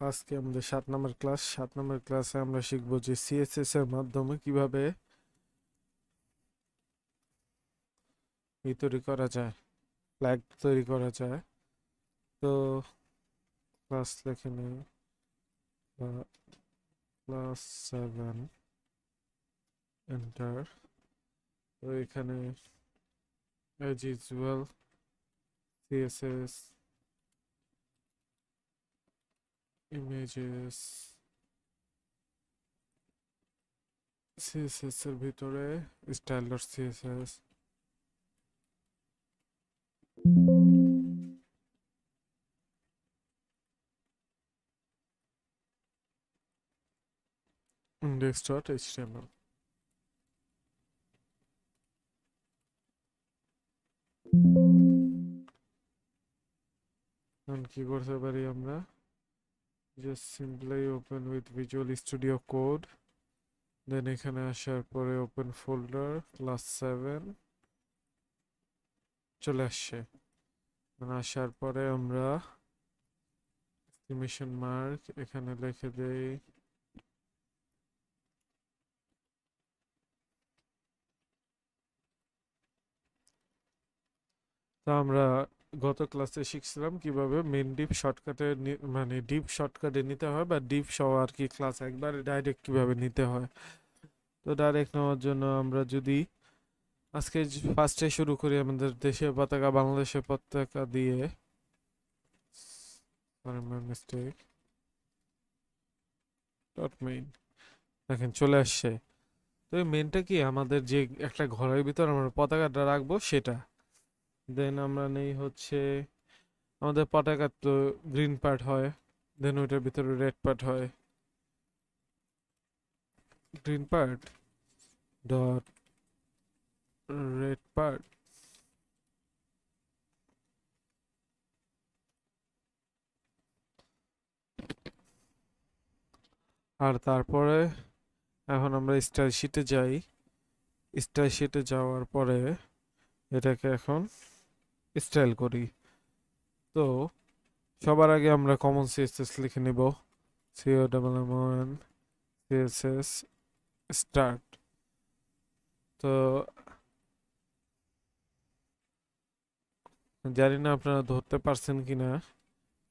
আজকে আমাদের 7 নম্বর ক্লাস। 7 নম্বর ক্লাসে আমরা শিখবো যে সিএসএস এর মাধ্যমে কিভাবে তৈরি করা যায়, ফ্ল্যাগ তৈরি করা যায়। তো ক্লাস লিখে নিই, ক্লাস 7 এন্টার। তো এখানে as usual CSS images, CSS এর ভিতরে style dot CSS, index dot HTML. এখন কি করতে পারি আমরা? Just simply open with Visual Studio Code, then এখানে আসার পরে ওপেন ফোল্ডার ক্লাস 7 চলে আসছে। আসার পরে আমরা এস্টিমেশন মার্ক এখানে লিখে দেই তো আমরা গত ক্লাসে শিখছিলাম কিভাবে মেন ডিপ শর্টকাটে মানে ডিপ শর্টকাটে নিতে হয় বা ডিপ সহ আর কি ক্লাস একবারে ডাইরেক্ট কিভাবে নিতে হয়। তো ডাইরেক্ট নেওয়ার জন্য আমরা যদি আজকে ফার্স্টে শুরু করি আমাদের দেশের পতাকা, বাংলাদেশের পতাকা দিয়ে। Sorry my mistake, dot main দেখেন চলে আসছে। তো এই মেনটা কি, আমাদের যে একটা ঘরের ভিতর আমরা পতাকাটা রাখবো সেটা। দেন আমরা নেই হচ্ছে আমাদের পতাকার তো গ্রিন পার্ট হয়, দেন ওইটার ভিতরে রেড পার্ট হয়। Green part dot red part, আর তারপরে এখন আমরা স্টাইল শিটে যাই। স্টাইল শিটে যাওয়ার পরে এটাকে এখন স্টাইল করি। তো সবার আগে আমরা কমন সিএসএস লিখে নিব, COMMON সিএসএস স্টার্ট। তো জানি না আপনারা ধরতে পারছেন কিনা,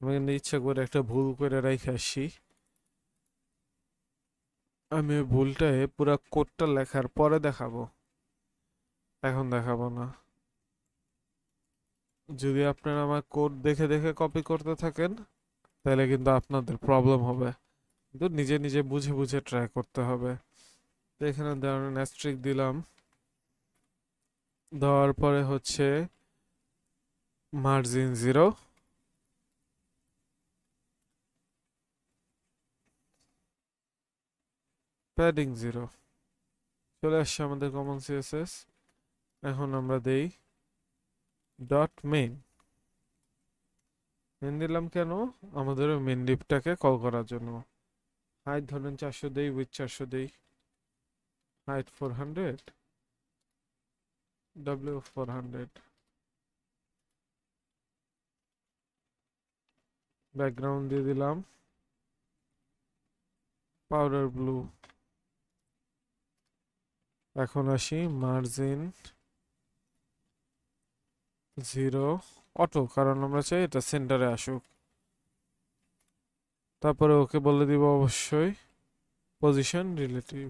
আমি কিন্তু ইচ্ছা করে একটা ভুল করে রেখে আসি। আমি ওই ভুলটায় পুরো কোডটা লেখার পরে দেখাবো, এখন দেখাবো না। যদি আপনারা আমার কোড দেখে দেখে কপি করতে থাকেন তাহলে কিন্তু আপনাদের প্রবলেম হবে, কিন্তু নিজে নিজে বুঝে বুঝে ট্রাই করতে হবে। তো এখানে ধরেন অ্যাস্ট্রিক দিলাম, দেওয়ার পরে হচ্ছে মার্জিন 0, প্যাডিং 0। চলে আসছে আমাদের কমন সিএসএস। এখন আমরা দেই ডট মেইন। মেন দিলাম কেন? আমাদের মেন ডিপটাকে কল করার জন্য। হাইট ধরেন 400 দেই, উইথ 400 দেই, হাইট 400, ডব্লিউ 400, ব্যাকগ্রাউন্ড দিয়ে দিলাম পাউডার ব্লু। এখন আসি মার্জিন 0 অটো, কারণ আমরা চাই এটা সেন্টারে আসুক। তারপরে ওকে বলে দিব অবশ্যই পজিশন রিলেটিভ।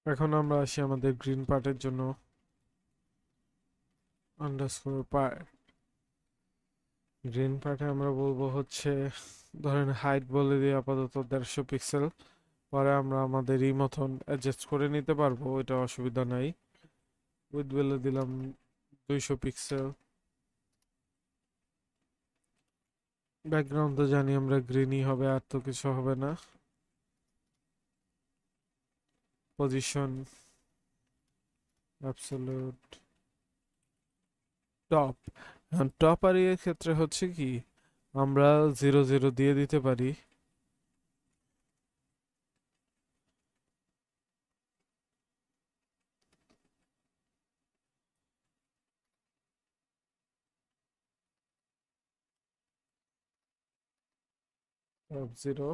এখন আমরা আসি আমাদের গ্রিন পার্টের জন্য, আন্ডারস্কোর পার্ট। গ্রিন পার্টে আমরা বলবো হচ্ছে ধরেন হাইট বলে দিই আপাতত 150 পিক্সেল, পরে আমরা আমাদের এই মতন অ্যাডজাস্ট করে নিতে পারবো, এটা অসুবিধা নাই। উইথ বলে দিলাম 200 পিক্সেল। ব্যাকগ্রাউন্ড তো জানি আমরা গ্রিনই হবে, আর তো কিছু হবে না। Position absolute top. টপ আর এর ক্ষেত্রে হচ্ছে কি, আমরা 0 0 দিয়ে দিতে পারি। Top 0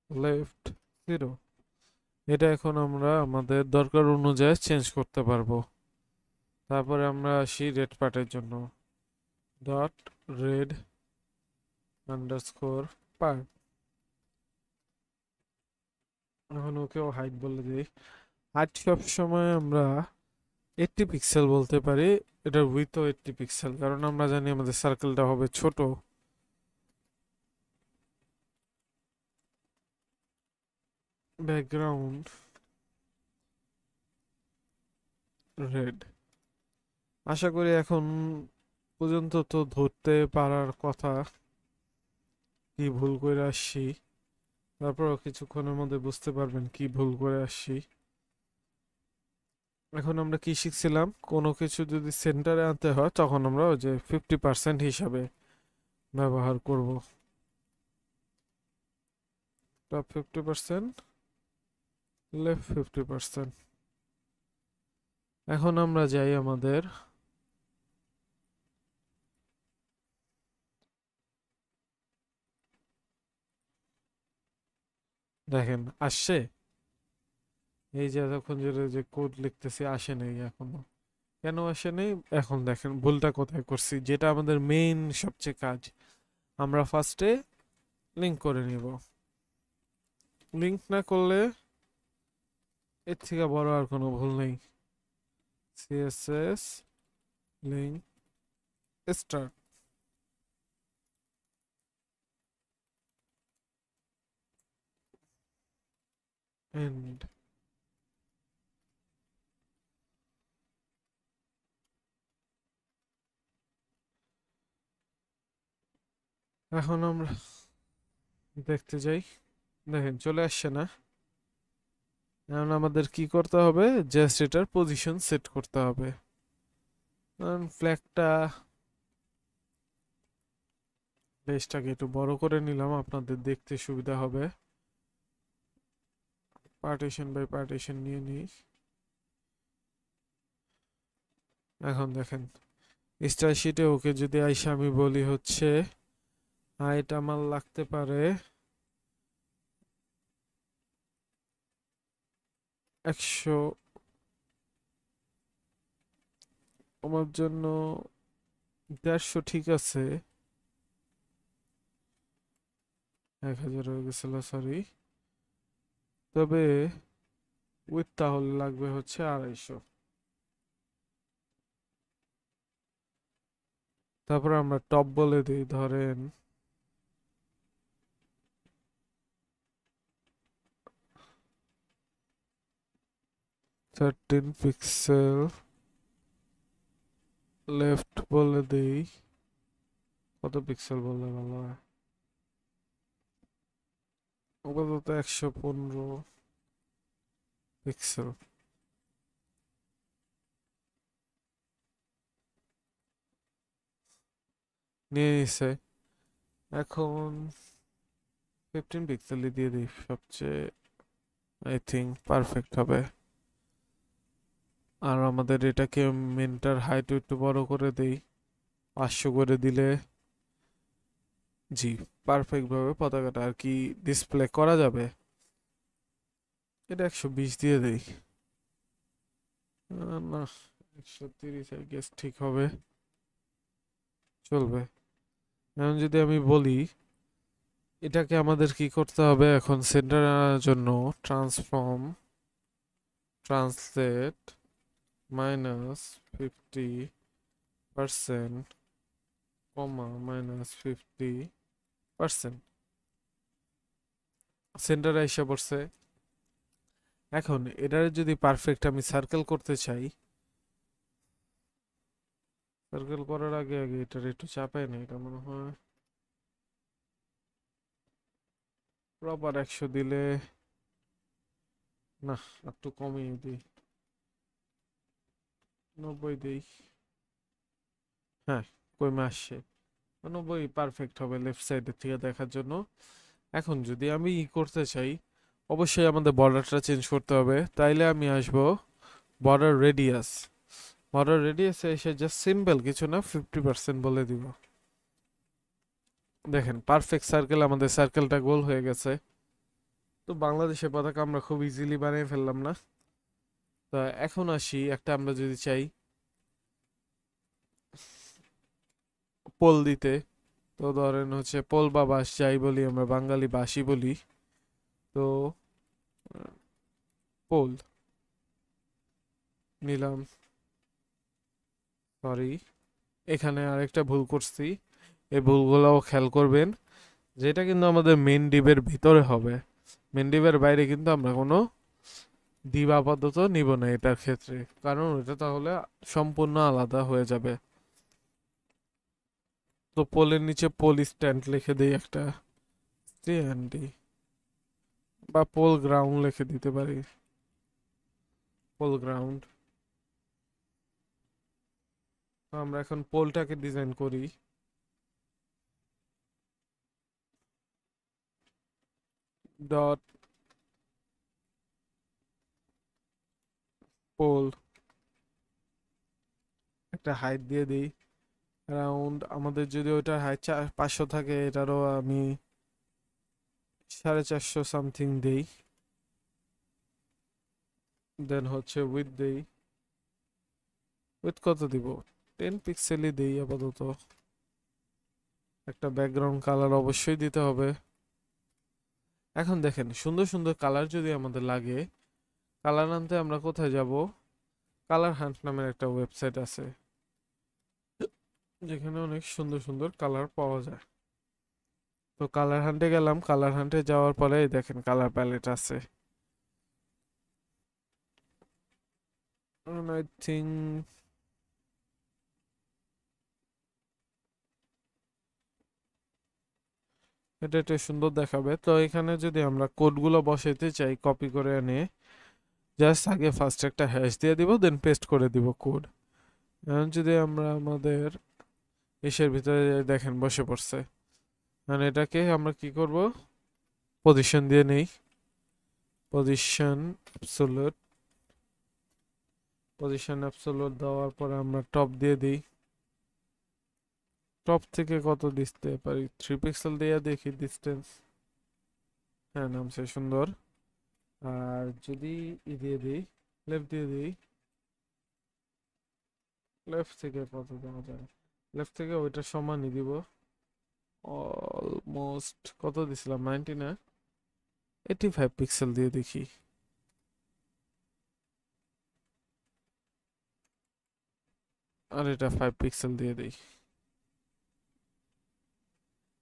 left 0। এটা এখন আমরা আমাদের দরকার অনুযায়ী চেঞ্জ করতে পারবো। তারপরে আমরা আসি রেড পার্টের জন্য, ডট রেড আন্ডারস্কোর পার্ট। এখন ওকেও হাইট বলে দিই। হাইট সবসময় আমরা 80 পিক্সেল বলতে পারি, এটার উইথও 80 পিক্সেল, কারণ আমরা জানি আমাদের সার্কেলটা হবে ছোট। Background red. আশা করি এখন পর্যন্ত তো ধরতে পারার কথা কি ভুল করে আসছি। তারপরও কিছুক্ষণের মধ্যে বুঝতে পারবেন কি ভুল করে আসছি। এখন আমরা কি শিখছিলাম, কোনো কিছু যদি সেন্টারে আনতে হয় তখন আমরা ওই যে 50% হিসাবে ব্যবহার করব। Top 50%, left 50%। এখন আমরা যাই আমাদের, দেখেন আসছে। এই যে এতক্ষণ ধরে যে কোড লিখতেছি আসে নাই এখনো, কেন আসে নাই? এখন দেখেন ভুলটা কোথায় করছি, যেটা আমাদের মেইন সবচেয়ে কাজ। আমরা ফার্স্টে লিঙ্ক করে নিব। লিঙ্ক না করলে এর থেকে বড় আর কোনো ভুল নেই। CSS link start end. এখন আমরা দেখতে যাই, দেখেন চলে আসছে না? এখন আমাদের কি করতে হবে, জাস্ট এটার পজিশন সেট করতে হবে। কারণ ফ্ল্যাগটা, পেজটাকে একটু বড় করে নিলাম আপনাদের দেখতে সুবিধা হবে। পার্টিশন বাই পার্টিশন নিয়ে নিই। এখন দেখেন স্টার শিটে ওকে যদি আইসা আমি বলি হচ্ছে হাইট আমার লাগতে পারে 100, আমার জন্য 150 ঠিক আছে। 1000 হয়ে গেছিল, সরি। তবে উইথ তাহলে লাগবে হচ্ছে 250। তারপর আমরা টপ বলে দিই ধরেন 13 পিক্সেল, লেফট বলে দিই কত পিক্সেল বললে ভালো হয়, আপাতত 115 পিক্সেল নিয়ে নিছে। এখন 15 পিক্সেলই দিয়ে দিই, সবচেয়ে আই থিঙ্ক পারফেক্ট হবে। আর আমাদের এটাকে মেনটার হাইট একটু বড় করে দেই, 500 করে দিলে জি পারফেক্ট ভাবে পতাকাটা আর কি ডিসপ্লে করা যাবে। এটা 120 দিয়ে দেই। না, 130 আই গেস ঠিক হবে, চলবে। এখন যদি আমি বলি এটাকে আমাদের কি করতে হবে এখন সেন্টার আনার জন্য, ট্রান্সফর্ম ট্রান্সলেট -50%, কমা -50%, সেন্টারে এসে পড়ছে। এখন এটার যদি পারফেক্ট আমি সার্কেল করতে চাই, সার্কেল করার আগে আগে এটার একটু চাপায় না, এটা মনে হয় প্রপার 100 দিলে, না একটু কমিয়ে দিই, 90 দিই। হ্যাঁ, কমে আসছে। 90 পারফেক্ট হবে লেফট সাইডের থেকে দেখার জন্য। এখন যদি আমি করতে চাই, অবশ্যই আমাদের বর্ডারটা চেঞ্জ করতে হবে। তাইলে আমি আসব বর্ডার রেডিয়াস। বর্ডার রেডিয়াসে এসে জাস্ট সিম্পল কিছু না, 50% বলে দিব। দেখেন পারফেক্ট সার্কেল, আমাদের সার্কেলটা গোল হয়ে গেছে। তো বাংলাদেশের পতাকা আমরা খুব ইজিলি বানিয়ে ফেললাম না? তো এখন আসি, একটা আমরা যদি চাই পোল দিতে, তো ধরেন হচ্ছে পোল বা বাঁশ যাই বলি, আমরা বাঙালি বাঁশই বলি। তো পোল নিলাম। সরি, এখানে আরেকটা ভুল করছি, এই ভুলগুলোও খেয়াল করবেন। যেটা কিন্তু আমাদের মেন ডিপের ভিতরে হবে, মেন ডিপের বাইরে কিন্তু আমরা কোনো দ্বীপ আপাতত নিব না এটার ক্ষেত্রে, কারণ এটা তাহলে সম্পূর্ণ আলাদা হয়ে যাবে। তো পোলের নিচে পোল স্ট্যান্ড লিখে দিই একটা, স্ট্যান্ডি, বা পোল গ্রাউন্ড লিখে দিতে পারি, পোল গ্রাউন্ড। তো আমরা এখন পোলটাকে ডিজাইন করি। ডট পোল, একটা হাইট দিয়ে দিই অ্যারাউন্ড, আমাদের যদি ওইটার হাইট 500 থাকে, এটারও আমি 450 সামথিং দেই। দেন হচ্ছে উইথ দেই, উইথ কত দিব, 10 পিক্সেলই দেই আপাতত। একটা ব্যাকগ্রাউন্ড কালার অবশ্যই দিতে হবে। এখন দেখেন সুন্দর সুন্দর কালার যদি আমাদের লাগে, কালার আনতে আমরা কোথায় যাব? কালার হান্ট নামের একটা ওয়েবসাইট আছে, যেখানে অনেক সুন্দর সুন্দর কালার পাওয়া যায়। তো কালার হান্টে গেলাম, কালার হান্টে যাওয়ার পরে এই দেখেন কালার প্যালেট আছে। আই থিঙ্ক এটা একটা সুন্দর দেখাবে। তো এখানে যদি আমরা কোডগুলো বসাইতে চাই কপি করে এনে, জাস্ট আগে ফার্স্ট একটা হ্যাশ দিয়ে দিব, দেন পেস্ট করে দিব কোড। এখন যদি আমরা আমাদের ইসের ভিতরে দেখেন বসে পড়ছে, মানে এটাকে আমরা কি করব, পজিশন দিয়ে নেই, পজিশন অ্যাবসোলুট, পজিশন অ্যাবসোলুট দেওয়ার পরে আমরা টপ দিয়ে দিই। টপ থেকে কত দিতে পারি, 3 পিক্সেল দিয়ে দেখি ডিস্টেন্স। হ্যাঁ, নামছে সুন্দর। আর যদি দিয়ে দিই, লেফট দিয়ে দিই, লেফট থেকে কত দেওয়া যায়, লেফট থেকে ওইটা সমানই দিব। অলমোস্ট কত দিছিলাম, 90 না, 85 পিক্সেল দিয়ে দেখি। আর এটা 5 পিক্সেল দিয়ে দিই।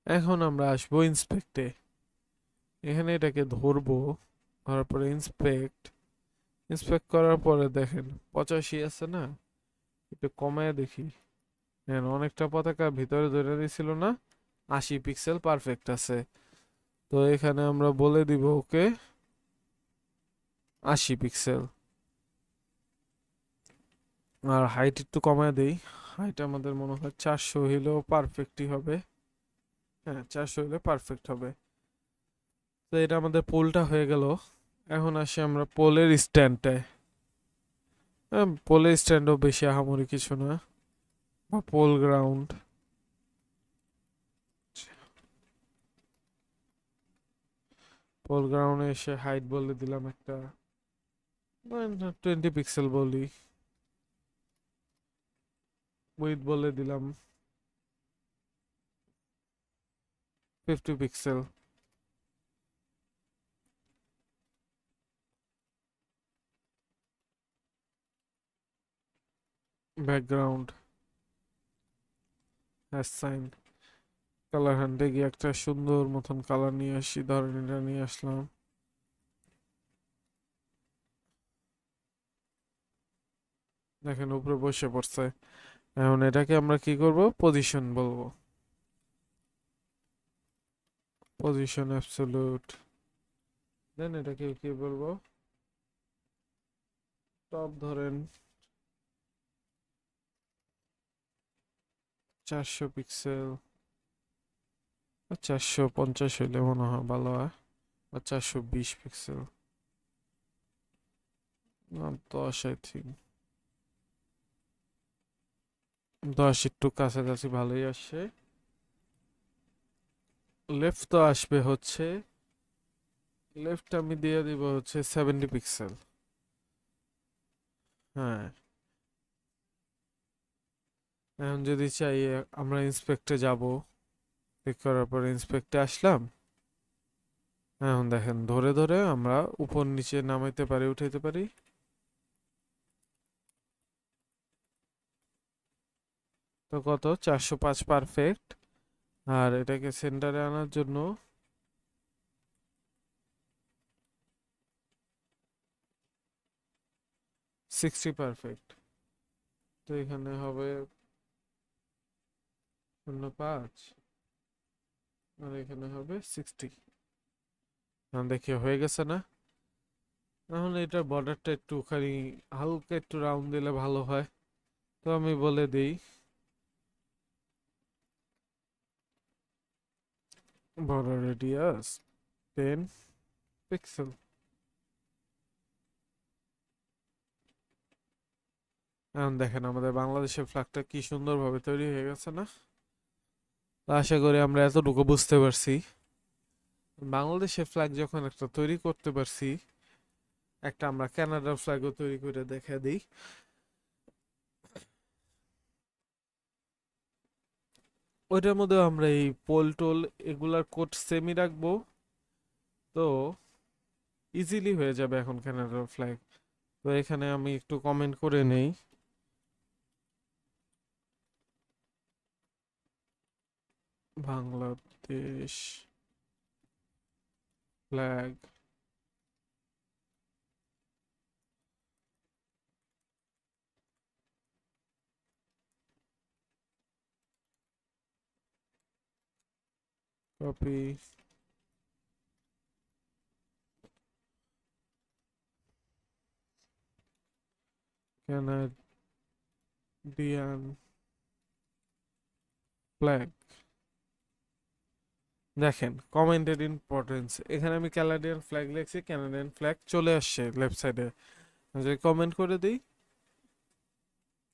এখন আমরা আসবো ইন্সপেক্টে, এখানে এটাকে ধরবো, ধরার পরে ইন্সপেক্ট, ইন্সপেক্ট করার পরে দেখেন 85 আছে না, একটু কমায় দেখি। হ্যাঁ, অনেকটা পতাকা ভিতরে ধরে দিছিল না, 80 পিক্সেল পারফেক্ট আছে। তো এখানে আমরা বলে দিব ওকে 80 পিক্সেল। আর হাইট একটু কমায় দেই, হাইট আমাদের মনে হয় 400 হইলেও পারফেক্টই হবে। হ্যাঁ, 400 হলে পারফেক্ট হবে। তো এটা আমাদের পোলটা হয়ে গেল। এখন আসি আমরা পোলের স্ট্যান্ডটায়। পোলের স্ট্যান্ডও বেশি আহামরি কিছু না, বা পোল গ্রাউন্ড। পোল গ্রাউন্ডে এসে হাইট বলে দিলাম একটা 20 পিক্সেল বলি, উইথ বলে দিলাম 50 পিক্সেল। ব্যাকগ্রাউন্ড সাইন, কালার হান্টে গিয়ে একটা সুন্দর মতন কালার নিয়ে আসি, ধরেন এটা নিয়ে আসলাম। দেখেন উপরে বসে পড়ছে। এখন এটাকে আমরা কি করব, পজিশন বলবো, পজিশন অ্যাবসলিউট। দেন এটাকে কি বলবো, টপ ধরেন 400 পিক্সেল, 450 হইলে মনে হয় ভালো হয়, বা 420 পিক্সেল, 10 আই থিঙ্ক, 10 একটু কাছাকাছি ভালোই আসছে। লেফট তো আসবে হচ্ছে, লেফট আমি দিয়ে দিব হচ্ছে 70 পিক্সেল। হ্যাঁ, এখন যদি চাই আমরা ইন্সপেক্টে যাব, ক্লিক করার পর ইন্সপেক্টে আসলাম। এখন দেখেন ধরে ধরে আমরা উপর নিচে নামাইতে পারি, উঠাইতে পারি। তো কত, 405 পারফেক্ট। আর এটাকে সেন্টারে আনার জন্য 60 পারফেক্ট। তো এখানে হবে 05, আর এখানে হবে 60। এখন দেখি হয়ে গেছে না? এখন এটার বর্ডারটা একটুখানি হালকা একটু রাউন্ড দিলে ভালো হয়। তো আমি বলে দিই বর্ডার রেডিয়াস 10 পিক্সেল। এখন দেখেন আমাদের বাংলাদেশের ফ্ল্যাগটা কি সুন্দরভাবে তৈরি হয়ে গেছে না? তো আশা করি আমরা এতটুকু বুঝতে পারছি। বাংলাদেশের ফ্ল্যাগ যখন একটা তৈরি করতে পারছি, একটা আমরা কানাডার ফ্ল্যাগও তৈরি করে দেখা দিই। ওইটার মধ্যে আমরা এই পোল টোল এগুলার কোড সেমই রাখবো। তো ইজিলি হয়ে যাবে এখন কানাডার ফ্ল্যাগ। তো এখানে আমি একটু কমেন্ট করে নেই, Bangladesh flag copy, Canadian flag. দেখেন কমেন্টের ইম্পর্টেন্স, এখানে আমি কানাডিয়ান ফ্ল্যাগ লিখছি, কানাডিয়ান ফ্ল্যাগ চলে আসছে লেফট সাইডে। যদি কমেন্ট করে দিই,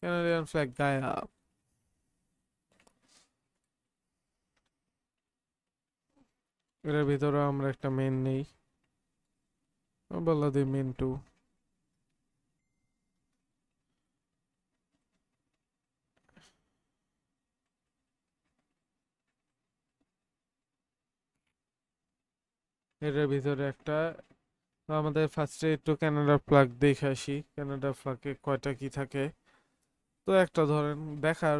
কানাডিয়ান ফ্ল্যাগ গায়েব। এর ভিতরে আমরা একটা মেন নেই, বলা দিই মেন টু। এটার ভিতরে একটা, আমাদের ফার্স্টে একটু কানাডার ফ্ল্যাগ দেখে আসি, কানাডার ফ্ল্যাগে কয়টা কি থাকে। তো একটা ধরেন দেখার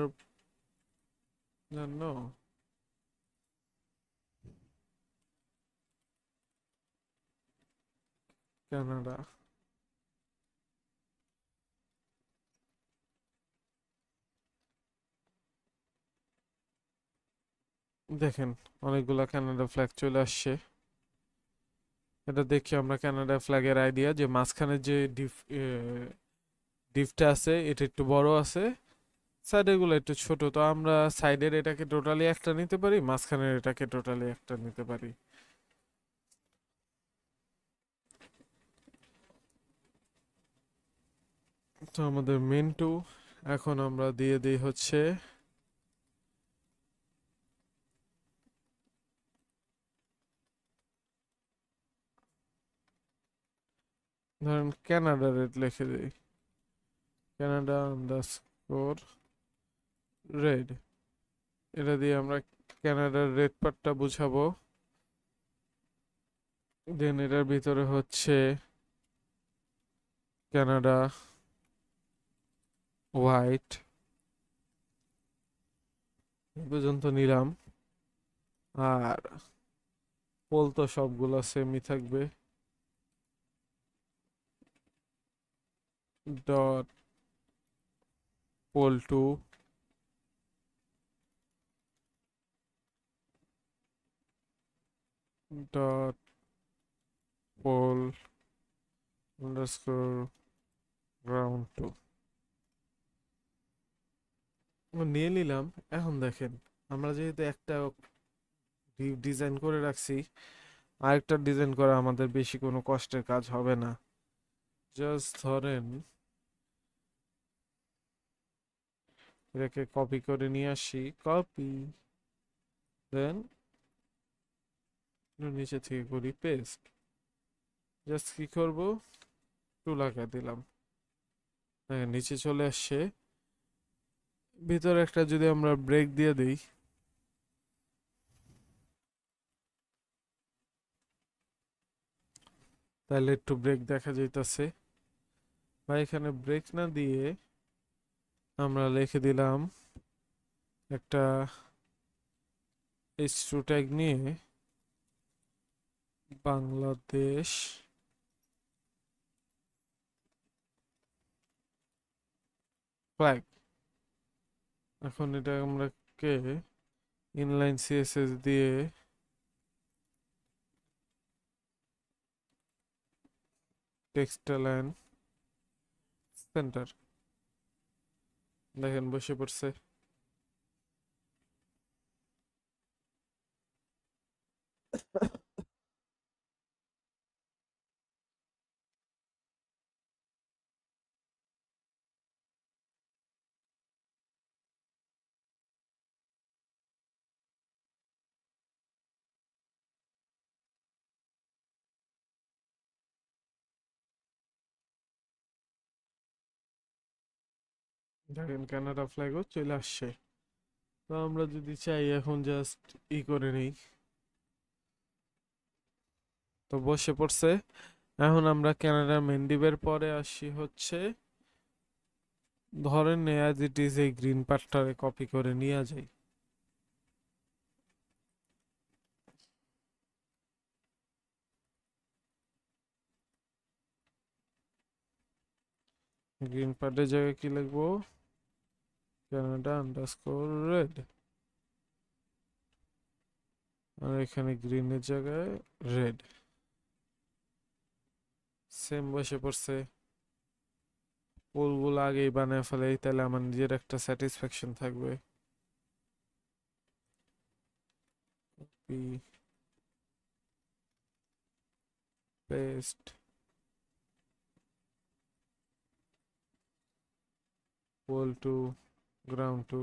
জন্য, কানাডা, দেখেন অনেকগুলা কানাডা ফ্ল্যাগ চলে আসছে। এটা দেখি আমরা কানাডা ফ্ল্যাগের আইডিয়া, যে মাঝখানে যে ডিপটা আছে এটা একটু বড় আছে, সাইডের গুলো একটু ছোট। তো আমরা সাইডের এটাকে টোটালি একটা নিতে পারি, মাঝখানের এটাকে টোটালি একটা নিতে পারি। তো আমাদের মেন টু, এখন আমরা দিয়ে দিই হচ্ছে ধরেন কানাডা রেড লিখে দিই, কানাডা আন্ডারস্কোর রেড। এটা দিয়ে আমরা কানাডার রেড পার্টটা বুঝাবো। দেন এটার ভিতরে হচ্ছে কানাডা হোয়াইট, এই পর্যন্ত নিলাম। আর পোল তো সবগুলো সেমই থাকবে, dot pole two, dot pole underscore ground two নিয়ে নিলাম। এখন দেখেন আমরা যেহেতু একটা ডিপ ডিজাইন করে রাখছি। আরেকটা ডিজাইন করা আমাদের বেশি কোনো কষ্টের কাজ হবে না। জাস্ট ধরেন এটাকে কপি করে নিয়ে আসি, কপি, দেন নিচে থেকে করি পেস্ট। জাস্ট কি করব, টু লাগা দিলাম, হ্যাঁ নিচে চলে আসছে। ভিতরে একটা যদি আমরা ব্রেক দিয়ে দিই, তাহলে একটু ব্রেক দেখা যাইতাছে। বা এখানে ব্রেক না দিয়ে আমরা লিখে দিলাম একটা h2 ট্যাগ নিয়ে বাংলাদেশ ফ্ল্যাগ। এখন এটা আমরা কে ইনলাইন সিএসএস দিয়ে টেক্সটাইল অ্যান্ড সেন্টার, দেখেন বসে পড়ছে। দেখেন কানাডা ফ্ল্যাগও চলে আসছে। তো আমরা যদি চাই এখন জাস্ট করে নেই, তো বসে পড়ছে। এখন আমরা কানাডার মেন্ডিবের পরে আসি হচ্ছে, ধরেন অ্যাজ ইট ইজ এই গ্রিন পার্টটারে কপি করে নিয়ে যাই। গ্রিন পার্টের জায়গায় কি লিখবো, কানাডা আন্ডারস্কোর রেড, আর এখানে গ্রিনের জায়গায় রেড। সেম বসে পড়ছে। পোলগুলো আগেই বানায় ফেলে, তাহলে আমার নিজের একটা স্যাটিসফ্যাকশন থাকবে। Paste, pole two, ground two,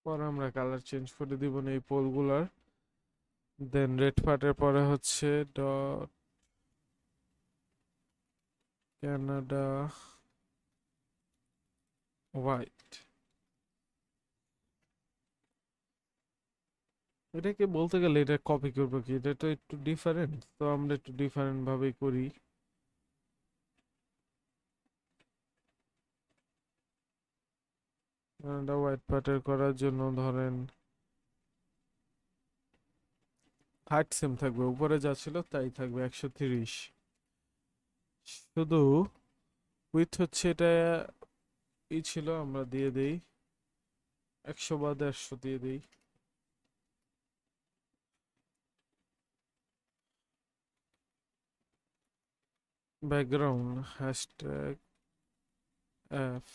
পরে আমরা কালার চেঞ্জ করে দিব না এই পোলগুলার। দেন রেড পার্টের পরে হচ্ছে ডট কানাডা হোয়াইট। এটাকে বলতে গেলে এটা কপি করবো কি, এটা তো একটু ডিফারেন্ট, তো আমরা একটু ডিফারেন্ট ভাবে করি। কানাডা হোয়াইট পার্টের করার জন্য ধরেন হাইট সেম থাকবে, উপরে যা ছিল তাই থাকবে 130। শুধু উইথ হচ্ছে এটা ছিল, আমরা দিয়ে দেই 100 বা 150 দিয়ে দেই। Background hashtag F,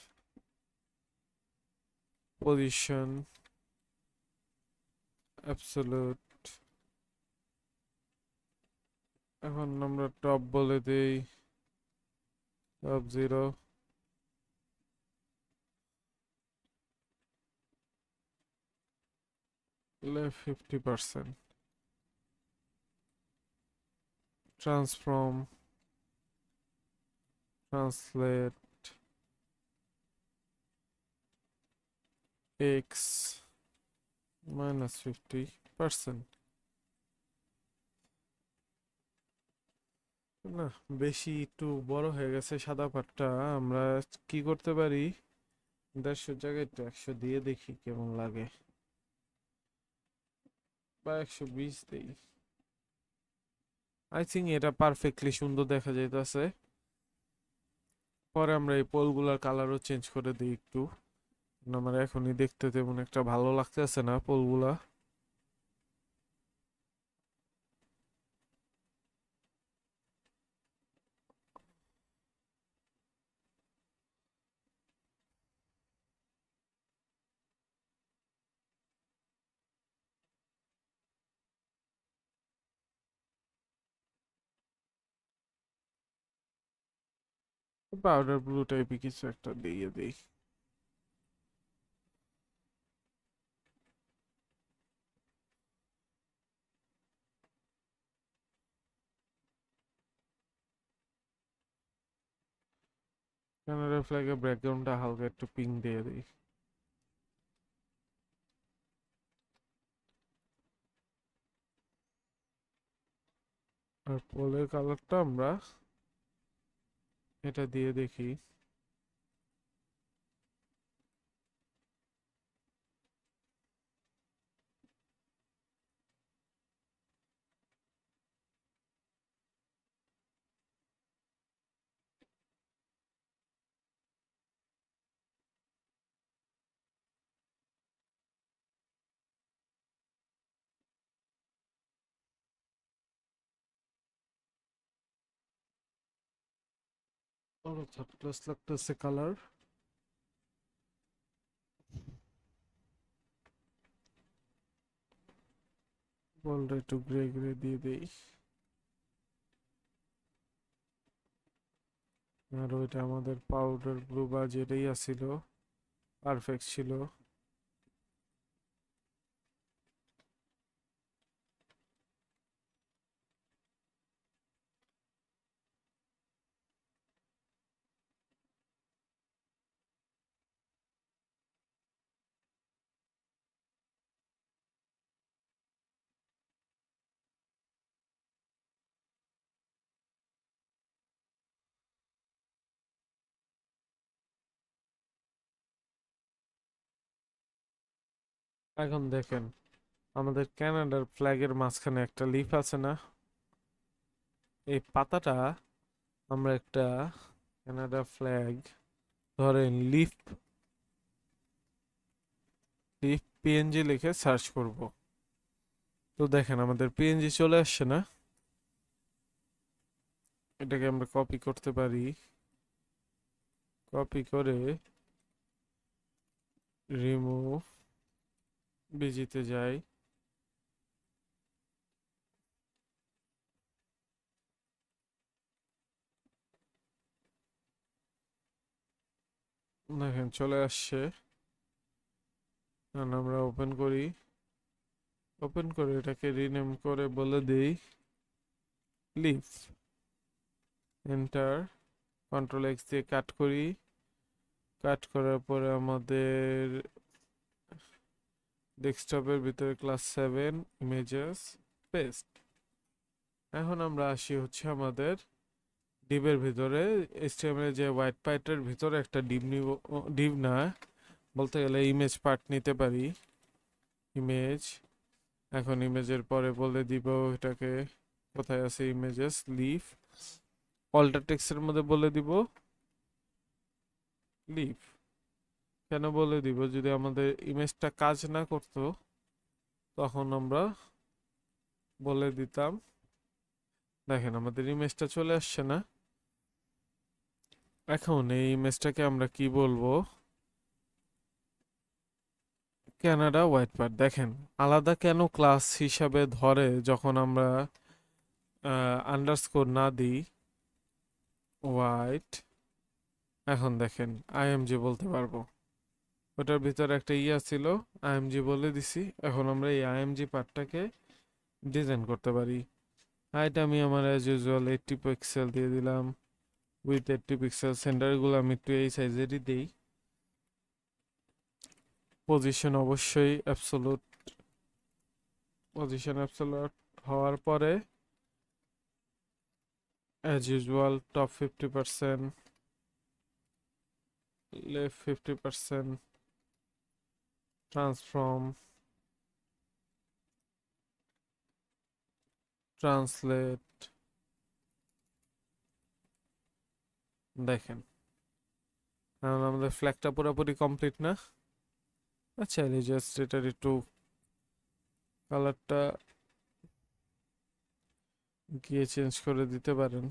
position absolute. এখন আমরা টপ বলে দেই top 0, left 50%, transform, translate X -50%। না, বেশি একটু বড় হয়ে গেছে সাদা পাটটা। আমরা কি করতে পারি, 150 জায়গায় একটু 100 দিয়ে দেখি কেমন লাগে, বা 120 দেই। আই থিঙ্ক এটা পারফেক্টলি সুন্দর দেখা যাইতেছে। পরে আমরা এই পোলগুলার কালারও চেঞ্জ করে দিই একটু। আমার এখনই দেখতে তেমন একটা ভালো লাগতেছে না পোলগুলা। পাউডার ব্লু টাইপের কিছু একটা দিয়ে দিই। কানাডা ফ্ল্যাগের ব্যাকগ্রাউন্ডটা হালকা একটু পিঙ্ক দিয়ে দিই। আর পোলের কালারটা আমরা এটা দিয়ে দেখি। থার্ড ক্লাস লাগতেছে কালার। বলটা একটু গ্রে গ্রে দিয়ে দেই। আর ওইটা আমাদের পাউডার ব্লু বা যেটাই আসছিল পারফেক্ট ছিল। এখন দেখেন আমাদের কানাডার ফ্ল্যাগের মাঝখানে একটা লিফ আছে না, এই পাতাটা আমরা একটা কানাডা ফ্ল্যাগ ধরেন লিফ লিফ পিএনজি লিখে সার্চ করব। তো দেখেন আমাদের পিএনজি চলে আসছে না। এটাকে আমরা কপি করতে পারি। কপি করে রিমুভ বিজিতে যাই। দেখেন চলে আসছে। এখন আমরা ওপেন করি। ওপেন করে এটাকে রিনেম করে বলে দিই লিফ। এন্টার। কন্ট্রোল এক্স দিয়ে কাট করি। কাট করার পরে আমাদের ডেস্কটপের ভিতরে ক্লাস 7 ইমেজেস পেস্ট। এখন আমরা আসি হচ্ছে আমাদের ডিভের ভিতরে। এইচটিএমএল যে হোয়াইট পার্টের ভিতরে একটা ডিভ নিব। ডিভ না, বলতে গেলে ইমেজ পার্ট নিতে পারি। ইমেজ। এখন ইমেজের পরে বলে দিব এটাকে কোথায় আছে ইমেজেস লিফ। অল্টার টেক্সটের মধ্যে বলে দিব লিফ। কেন বলে দিব, যদি আমাদের ইমেজটা কাজ না করতো তখন আমরা বলে দিতাম। দেখেন আমাদের ইমেজটা চলে আসছে না। এখন এই ইমেজটাকে আমরা কি বলবো, কানাডা হোয়াইট পার্ট। দেখেন আলাদা কেন ক্লাস হিসাবে ধরে যখন আমরা আন্ডারস্কোর না দিই হোয়াইট। এখন দেখেন আইএমজি বলতে পারবো। ওটার ভিতরে একটা ইয়া ছিল, আইএমজি বলে দিছি। এখন আমরা এই আইএমজি পার্টটাকে ডিজাইন করতে পারি। হাইট আমি আমার অ্যাজ ইউজুয়াল 80 পিক্সেল দিয়ে দিলাম। With 80 pixel. সেন্টারগুলো আমি একটু এই সাইজেরই দিই। পজিশন অবশ্যই অ্যাবসোলুট। পজিশন অ্যাবসোলুট হওয়ার পরে as usual top 50%, left 50%, transform, translate. দেখেন কারণ আমাদের ফ্ল্যাগটা পুরোপুরি কমপ্লিট না। আচ্ছা জাস্ট এটার একটু কালারটা গিয়ে চেঞ্জ করে দিতে পারেন।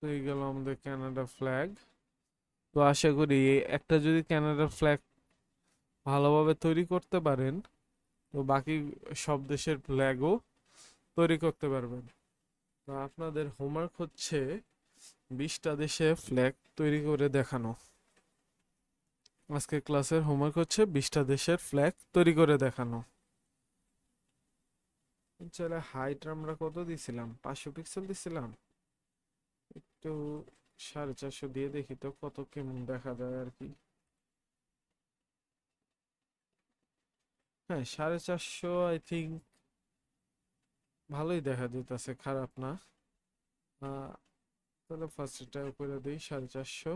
তো এই গেল আমাদের কানাডা ফ্ল্যাগ। তো আশা করি একটা যদি কানাডা ফ্ল্যাগ ভালোভাবে তৈরি করতে পারেন, তো বাকি সব দেশের ফ্ল্যাগও তৈরি করতে পারবেন। তো আপনাদের হোমওয়ার্ক হচ্ছে 20টা দেশে ফ্ল্যাগ তৈরি করে দেখানো। আজকে ক্লাসের হোমওয়ার্ক হচ্ছে 20টা দেশের ফ্ল্যাগ তৈরি করে দেখানো। চলে হাইট আমরা কত দিছিলাম? 500 পিক্সেল দিছিলাম। একটু 450 দিয়ে দেখি তো কত কেমন দেখা যায় আর কি। হ্যাঁ 450 আই থিঙ্ক ভালোই দেখা যেতেছে, খারাপ না। তাহলে ফার্স্ট এটা করে দিই 450।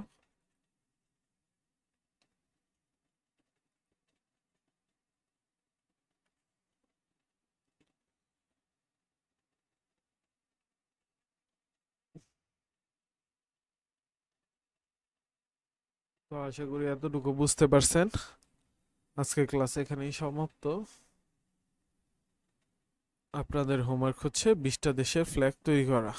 তো আশা করি এতটুকু বুঝতে পারছেন। আজকের ক্লাস এখানেই সমাপ্ত। আপনাদের হোমওয়ার্ক হচ্ছে 20টা দেশের ফ্ল্যাগ তৈরি করা।